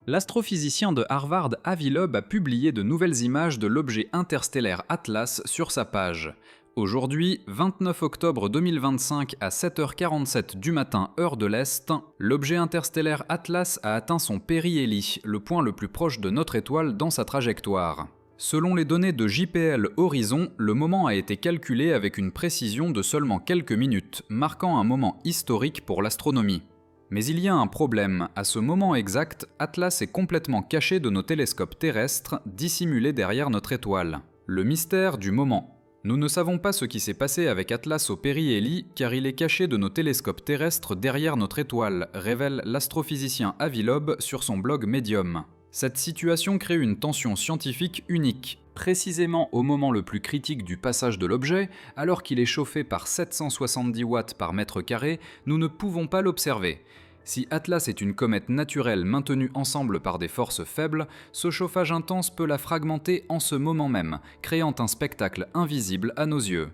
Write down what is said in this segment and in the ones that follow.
L'astrophysicien de Harvard Avi Loeb a publié de nouvelles images de l'objet interstellaire Atlas sur sa page. Aujourd'hui, 29 octobre 2025 à 7h47 du matin heure de l'Est, l'objet interstellaire Atlas a atteint son périhélie, le point le plus proche de notre étoile dans sa trajectoire. Selon les données de JPL Horizon, le moment a été calculé avec une précision de seulement quelques minutes, marquant un moment historique pour l'astronomie. Mais il y a un problème, à ce moment exact, Atlas est complètement caché de nos télescopes terrestres, dissimulés derrière notre étoile. Le mystère du moment. Nous ne savons pas ce qui s'est passé avec Atlas au périhélie, car il est caché de nos télescopes terrestres derrière notre étoile, révèle l'astrophysicien Avi Loeb sur son blog Medium. Cette situation crée une tension scientifique unique. Précisément au moment le plus critique du passage de l'objet, alors qu'il est chauffé par 770 watts par mètre carré, nous ne pouvons pas l'observer. Si Atlas est une comète naturelle maintenue ensemble par des forces faibles, ce chauffage intense peut la fragmenter en ce moment même, créant un spectacle invisible à nos yeux.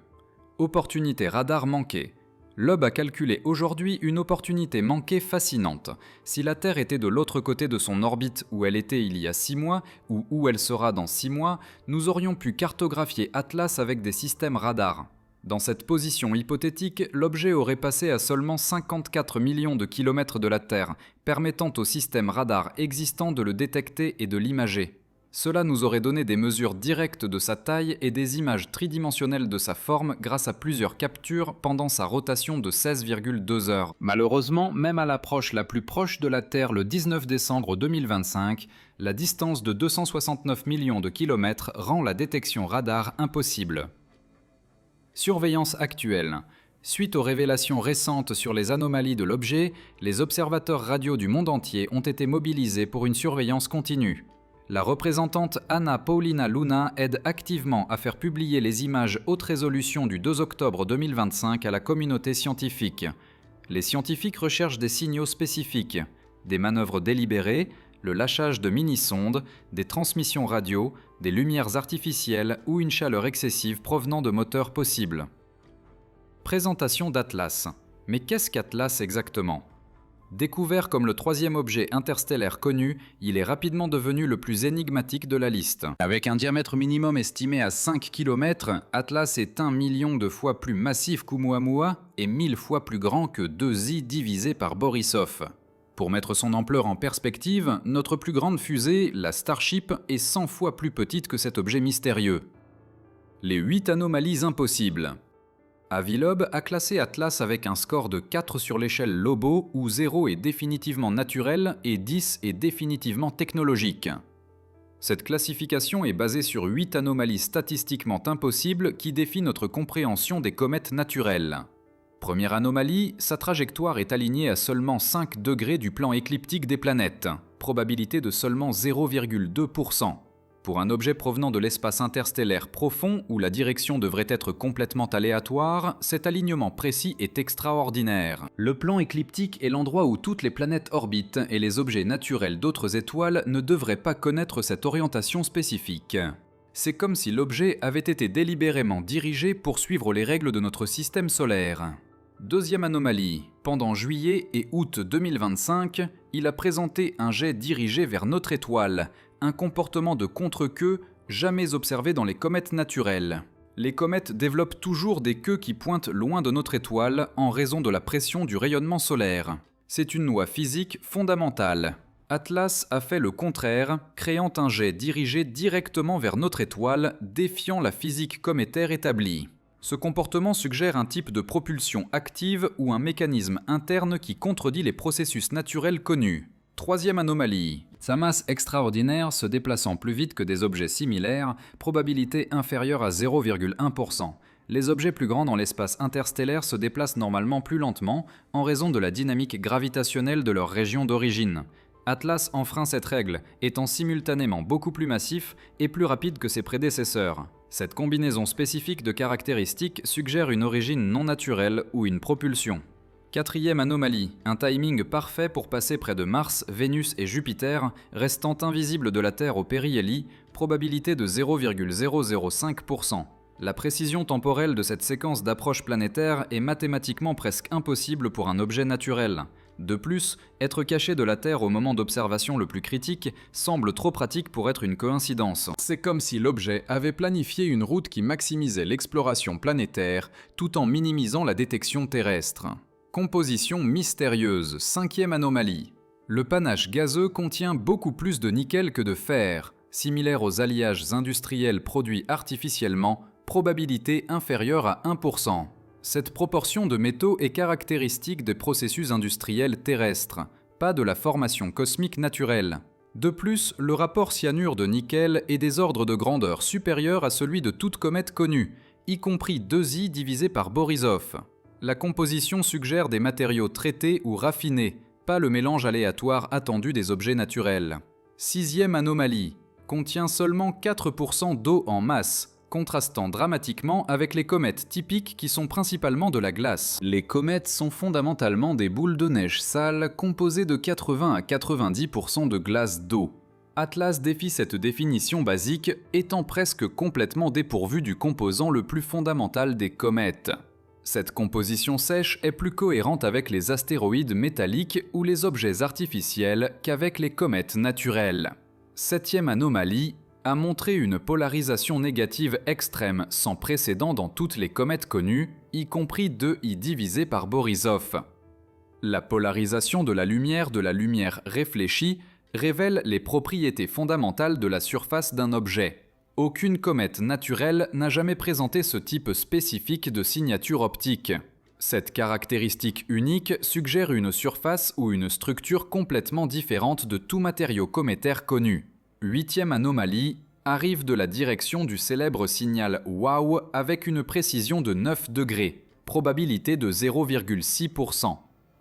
Opportunité radar manquée. Loeb a calculé aujourd'hui une opportunité manquée fascinante. Si la Terre était de l'autre côté de son orbite où elle était il y a 6 mois, ou où elle sera dans 6 mois, nous aurions pu cartographier Atlas avec des systèmes radars. Dans cette position hypothétique, l'objet aurait passé à seulement 54 millions de kilomètres de la Terre, permettant au système radar existant de le détecter et de l'imager. Cela nous aurait donné des mesures directes de sa taille et des images tridimensionnelles de sa forme grâce à plusieurs captures pendant sa rotation de 16,2 heures. Malheureusement, même à l'approche la plus proche de la Terre le 19 décembre 2025, la distance de 269 millions de kilomètres rend la détection radar impossible. Surveillance actuelle. Suite aux révélations récentes sur les anomalies de l'objet, les observateurs radio du monde entier ont été mobilisés pour une surveillance continue. La représentante Anna Paulina Luna aide activement à faire publier les images haute résolution du 2 octobre 2025 à la communauté scientifique. Les scientifiques recherchent des signaux spécifiques, des manœuvres délibérées, le lâchage de mini-sondes, des transmissions radio, des lumières artificielles ou une chaleur excessive provenant de moteurs possibles. Présentation d'Atlas. Mais qu'est-ce qu'Atlas exactement ? Découvert comme le troisième objet interstellaire connu, il est rapidement devenu le plus énigmatique de la liste. Avec un diamètre minimum estimé à 5 km, Atlas est 1 million de fois plus massif qu'Oumuamua et 1000 fois plus grand que 2i divisé par Borisov. Pour mettre son ampleur en perspective, notre plus grande fusée, la Starship, est 100 fois plus petite que cet objet mystérieux. Les 8 anomalies impossibles. Avi Loeb a classé Atlas avec un score de 4 sur l'échelle Lobo où 0 est définitivement naturel et 10 est définitivement technologique. Cette classification est basée sur 8 anomalies statistiquement impossibles qui défient notre compréhension des comètes naturelles. Première anomalie, sa trajectoire est alignée à seulement 5 degrés du plan écliptique des planètes, probabilité de seulement 0,2%. Pour un objet provenant de l'espace interstellaire profond où la direction devrait être complètement aléatoire, cet alignement précis est extraordinaire. Le plan écliptique est l'endroit où toutes les planètes orbitent et les objets naturels d'autres étoiles ne devraient pas connaître cette orientation spécifique. C'est comme si l'objet avait été délibérément dirigé pour suivre les règles de notre système solaire. Deuxième anomalie, pendant juillet et août 2025, il a présenté un jet dirigé vers notre étoile, un comportement de contre-queue jamais observé dans les comètes naturelles. Les comètes développent toujours des queues qui pointent loin de notre étoile en raison de la pression du rayonnement solaire. C'est une loi physique fondamentale. Atlas a fait le contraire, créant un jet dirigé directement vers notre étoile, défiant la physique cométaire établie. Ce comportement suggère un type de propulsion active ou un mécanisme interne qui contredit les processus naturels connus. Troisième anomalie. Sa masse extraordinaire se déplaçant plus vite que des objets similaires, probabilité inférieure à 0,1%. Les objets plus grands dans l'espace interstellaire se déplacent normalement plus lentement en raison de la dynamique gravitationnelle de leur région d'origine. Atlas enfreint cette règle, étant simultanément beaucoup plus massif et plus rapide que ses prédécesseurs. Cette combinaison spécifique de caractéristiques suggère une origine non naturelle ou une propulsion. Quatrième anomalie, un timing parfait pour passer près de Mars, Vénus et Jupiter, restant invisible de la Terre au périhélie, probabilité de 0,005%. La précision temporelle de cette séquence d'approche planétaire est mathématiquement presque impossible pour un objet naturel. De plus, être caché de la Terre au moment d'observation le plus critique semble trop pratique pour être une coïncidence. C'est comme si l'objet avait planifié une route qui maximisait l'exploration planétaire tout en minimisant la détection terrestre. Composition mystérieuse, 5e anomalie. Le panache gazeux contient beaucoup plus de nickel que de fer, similaire aux alliages industriels produits artificiellement, probabilité inférieure à 1%. Cette proportion de métaux est caractéristique des processus industriels terrestres, pas de la formation cosmique naturelle. De plus, le rapport cyanure de nickel est des ordres de grandeur supérieurs à celui de toute comète connue, y compris 2i divisé par Borisov. La composition suggère des matériaux traités ou raffinés, pas le mélange aléatoire attendu des objets naturels. 6e anomalie, contient seulement 4% d'eau en masse, contrastant dramatiquement avec les comètes typiques qui sont principalement de la glace. Les comètes sont fondamentalement des boules de neige sales composées de 80 à 90% de glace d'eau. Atlas défie cette définition basique, étant presque complètement dépourvu du composant le plus fondamental des comètes. Cette composition sèche est plus cohérente avec les astéroïdes métalliques ou les objets artificiels qu'avec les comètes naturelles. 7e anomalie, a montré une polarisation négative extrême sans précédent dans toutes les comètes connues, y compris 2i divisé par Borisov. La polarisation de la lumière réfléchie révèle les propriétés fondamentales de la surface d'un objet. Aucune comète naturelle n'a jamais présenté ce type spécifique de signature optique. Cette caractéristique unique suggère une surface ou une structure complètement différente de tout matériau cométaire connu. 8e anomalie, arrive de la direction du célèbre signal WOW avec une précision de 9 degrés, probabilité de 0,6%.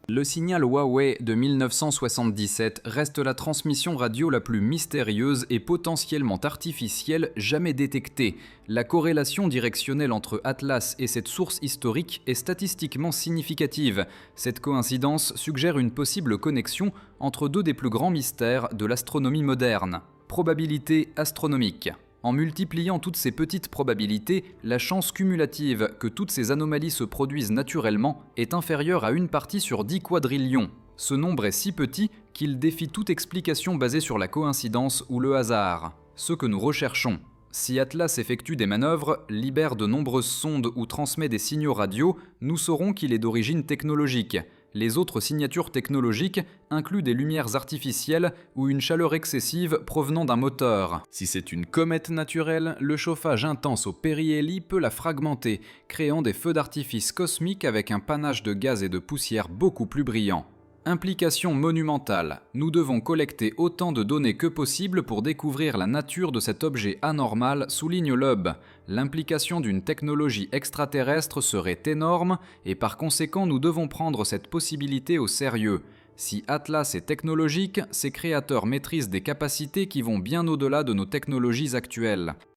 Le signal Huawei de 1977 reste la transmission radio la plus mystérieuse et potentiellement artificielle jamais détectée. La corrélation directionnelle entre Atlas et cette source historique est statistiquement significative. Cette coïncidence suggère une possible connexion entre deux des plus grands mystères de l'astronomie moderne. Probabilité astronomique. En multipliant toutes ces petites probabilités, la chance cumulative que toutes ces anomalies se produisent naturellement est inférieure à 1 sur 10 quadrillions. Ce nombre est si petit qu'il défie toute explication basée sur la coïncidence ou le hasard. Ce que nous recherchons. Si Atlas effectue des manœuvres, libère de nombreuses sondes ou transmet des signaux radio, nous saurons qu'il est d'origine technologique. Les autres signatures technologiques incluent des lumières artificielles ou une chaleur excessive provenant d'un moteur. Si c'est une comète naturelle, le chauffage intense au périhélie peut la fragmenter, créant des feux d'artifice cosmiques avec un panache de gaz et de poussière beaucoup plus brillant. Implication monumentale. Nous devons collecter autant de données que possible pour découvrir la nature de cet objet anormal, souligne Loeb. L'implication d'une technologie extraterrestre serait énorme et par conséquent nous devons prendre cette possibilité au sérieux. Si Atlas est technologique, ses créateurs maîtrisent des capacités qui vont bien au-delà de nos technologies actuelles.